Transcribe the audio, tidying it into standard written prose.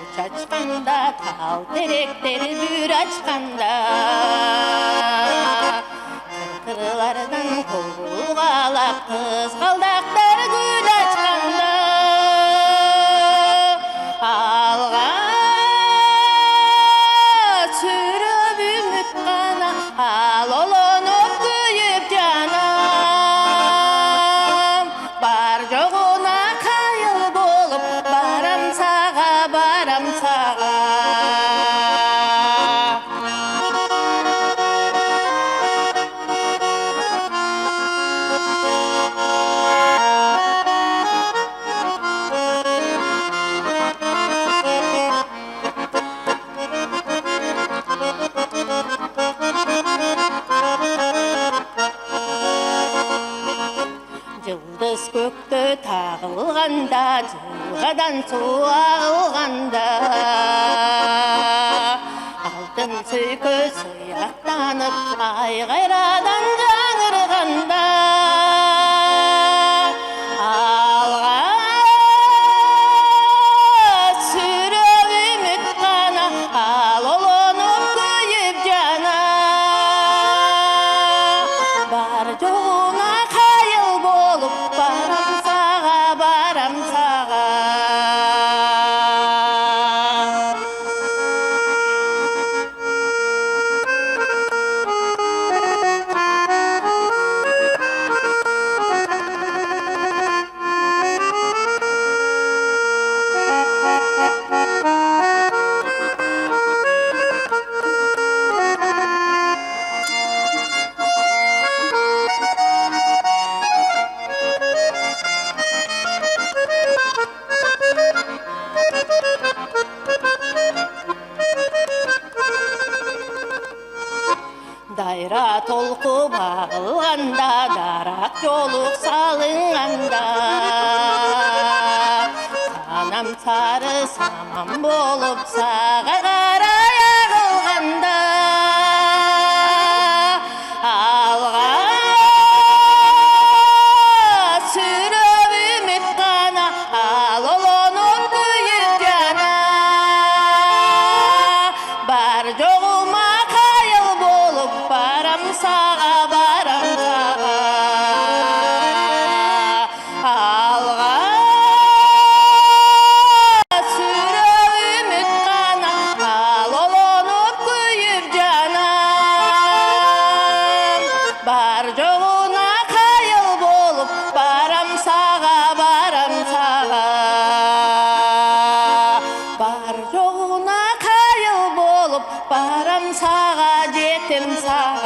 Açkanda tal terekleri bür açkanda Kırkırlardan kolgalak kızgaldaklar gül açkanda Alğa sürüp ümit kana al olunup kuyup canam Bar жоғына қайыл болып барам саға Жылдыз көкті тағылғанда, жылғадан су ағылғанда Алтын сөйкі сұяқтанып, айғайрадан жаңырғанда Алға сүріп үміт қана, ал олынып күйіп жана Бар жоғына барам саға Дайра толқу бағылғанда, дарақ жолық салынғанда Санам сары саман болып саға қарай ағылғанда Алға сүріп үміт қана, ал олынып күйіп жана Бар жоғыма барам саға алға сүріп үміт қана ал олынып күйіп жанам бар жоғына қайыл болып барам саға бар жоғына қайыл болып барам саға жетім саға